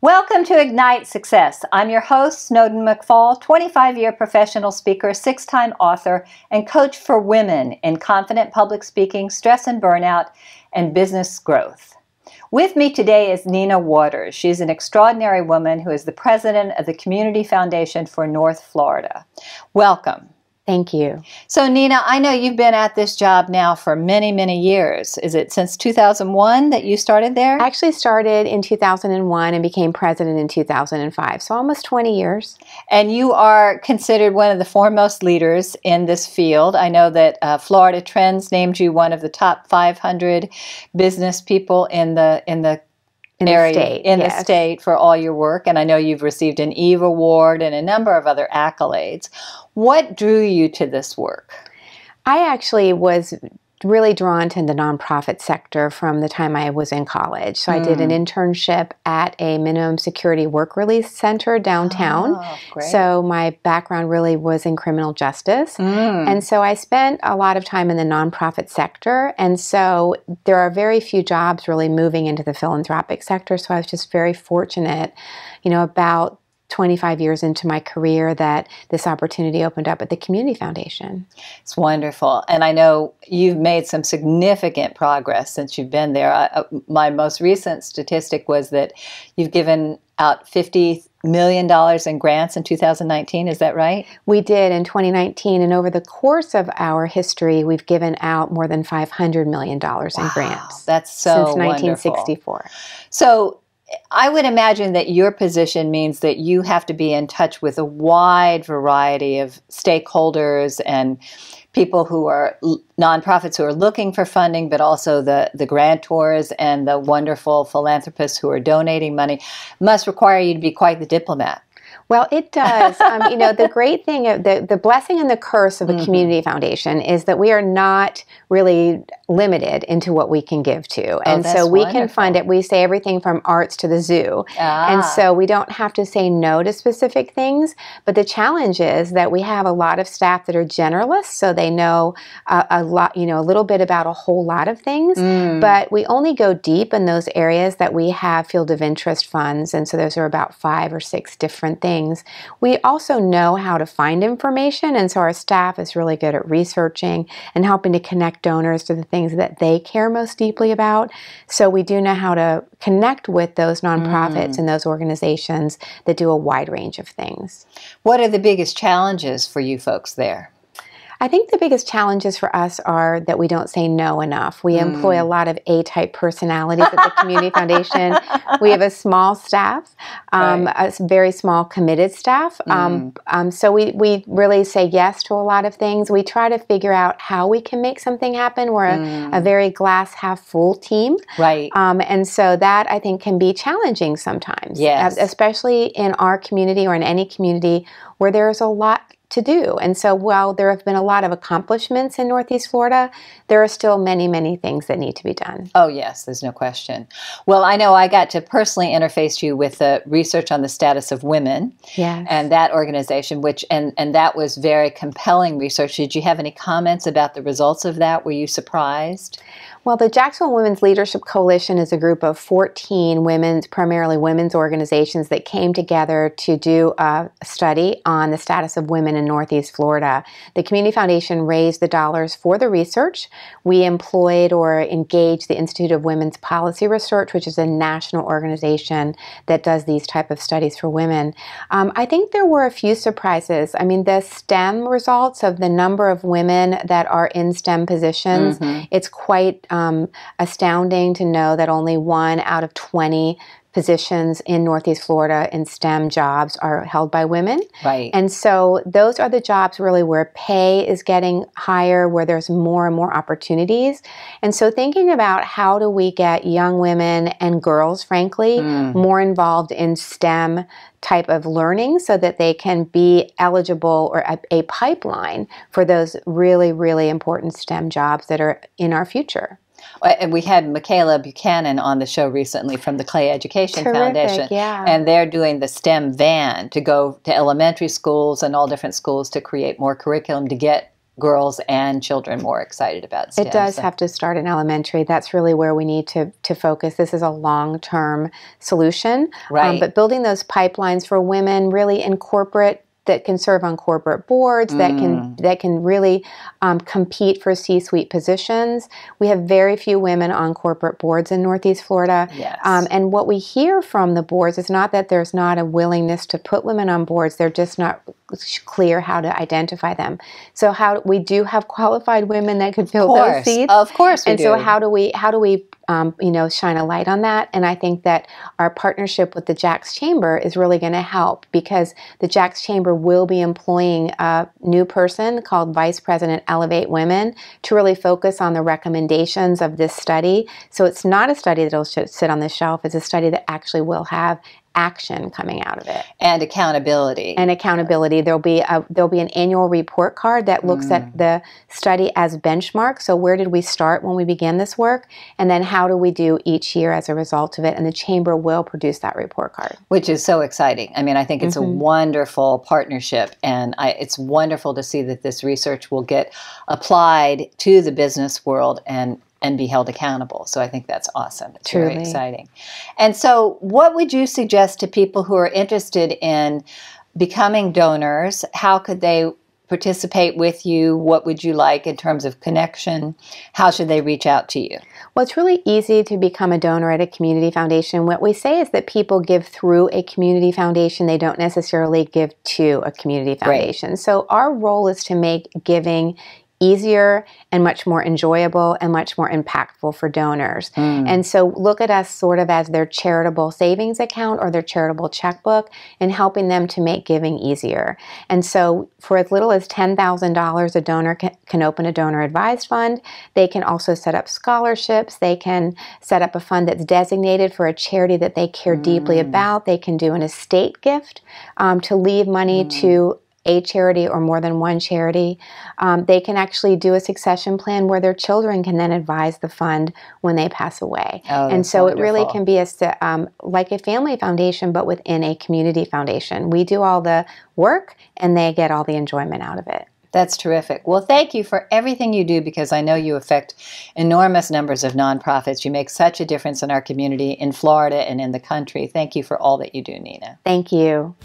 Welcome to Ignite Success. I'm your host, Snowden McFall, 25-year professional speaker, 6-time author, and coach for women in confident public speaking, stress and burnout, and business growth. With me today is Nina Waters. She's an extraordinary woman who is the president of the Community Foundation for North Florida. Welcome. Thank you. So Nina, I know you've been at this job now for many, many years. Is it since 2001 that you started there? I actually started in 2001 and became president in 2005, so almost 20 years. And you are considered one of the foremost leaders in this field. I know that Florida Trends named you one of the top 500 business people in the state for all your work, and I know you've received an Eve Award and a number of other accolades. What drew you to this work? I actually was really drawn to the nonprofit sector from the time I was in college. So I did an internship at a minimum security work release center downtown. Oh, great. So my background really was in criminal justice. And so I spent a lot of time in the nonprofit sector. And so there are very few jobs really moving into the philanthropic sector. So I was just very fortunate, about 25 years into my career that this opportunity opened up at the Community Foundation. It's wonderful. And I know you've made some significant progress since you've been there. My most recent statistic was that you've given out $50 million in grants in 2019. Is that right? We did in 2019. And over the course of our history, we've given out more than $500 million in grants. That's so since 1964. Wonderful. So I would imagine that your position means that you have to be in touch with a wide variety of stakeholders and people who are nonprofits who are looking for funding, but also the grantors and the wonderful philanthropists who are donating money. Must require you to be quite the diplomat. Well, it does. The great thing, the blessing and the curse of a community foundation is that we are not really limited into what we can give to. And so we can fund it. We say everything from arts to the zoo. And so we don't have to say no to specific things. But the challenge is that we have a lot of staff that are generalists, so they know a lot, a little bit about a whole lot of things. But we only go deep in those areas that we have field of interest funds. And so those are about 5 or 6 different things. We also know how to find information, and so our staff is really good at researching and helping to connect donors to the things that they care most deeply about. So we do know how to connect with those nonprofits and those organizations that do a wide range of things. What are the biggest challenges for you folks there? I think the biggest challenges for us are that we don't say no enough. We employ a lot of A-type personalities at the Community Foundation. We have a small staff, a very small committed staff. So we really say yes to a lot of things. We try to figure out how we can make something happen. We're a very glass half full team. Right. And so that I think can be challenging sometimes. Yes. Especially in our community or in any community where there's a lot to do. And so while there have been a lot of accomplishments in Northeast Florida, there are still many, many things that need to be done. Oh, yes, there's no question. Well, I know I got to personally interface you with the research on the status of women and that organization, and that was very compelling research. Did you have any comments about the results of that? Were you surprised? Well, the Jacksonville Women's Leadership Coalition is a group of 14 primarily women's organizations that came together to do a study on the status of women in Northeast Florida. The Community Foundation raised the dollars for the research. We employed or engaged the Institute of Women's Policy Research, which is a national organization that does these type of studies for women. I think there were a few surprises. I mean, the STEM results of the number of women that are in STEM positions, it's quite astounding to know that only 1 out of 20 positions in Northeast Florida in STEM jobs are held by women. Right. And so those are the jobs really where pay is getting higher, where there's more and more opportunities. And so thinking about how do we get young women and girls, frankly, more involved in STEM type of learning so that they can be eligible or a pipeline for those really, really important STEM jobs that are in our future. And we had Michaela Buchanan on the show recently from the Clay Education Foundation. Yeah. And they're doing the STEM van to go to elementary schools and all different schools to create more curriculum to get girls and children more excited about STEM. It does have to start in elementary. That's really where we need to focus. This is a long-term solution. Right. But building those pipelines for women really in corporate, that can serve on corporate boards, that can really compete for C-suite positions. We have very few women on corporate boards in Northeast Florida. Yes. And what we hear from the boards is not that there's not a willingness to put women on boards, they're just not clear how to identify them. So we do have qualified women that could fill those seats. Of course we do. And so how do we shine a light on that? And I think that our partnership with the Jacks Chamber is really going to help, because the Jacks Chamber will be employing a new person called Vice President Elevate Women to really focus on the recommendations of this study. So it's not a study that will sit on the shelf. It's a study that actually will have action coming out of it, and accountability. There'll be an annual report card that looks at the study as benchmark. So where did we start when we began this work, and then how do we do each year as a result of it? And the chamber will produce that report card, which is so exciting. I mean, I think it's a wonderful partnership, and it's wonderful to see that this research will get applied to the business world and be held accountable. So I think that's awesome. It's Truly. Very exciting. And so what would you suggest to people who are interested in becoming donors? How could they participate with you? What would you like in terms of connection? How should they reach out to you? Well, it's really easy to become a donor at a community foundation. What we say is that people give through a community foundation. They don't necessarily give to a community foundation. Right. So our role is to make giving easier and much more enjoyable and much more impactful for donors. And so look at us sort of as their charitable savings account or their charitable checkbook, and helping them to make giving easier. And so for as little as $10,000, a donor can open a donor advised fund. They can also set up scholarships. They can set up a fund that's designated for a charity that they care deeply about. They can do an estate gift to leave money to a charity or more than one charity. They can actually do a succession plan where their children can then advise the fund when they pass away. And so wonderful. It really can be like a family foundation, but within a community foundation. We do all the work, and they get all the enjoyment out of it. That's terrific. Well, thank you for everything you do, because I know you affect enormous numbers of nonprofits. You make such a difference in our community in Florida and in the country. Thank you for all that you do, Nina. Thank you.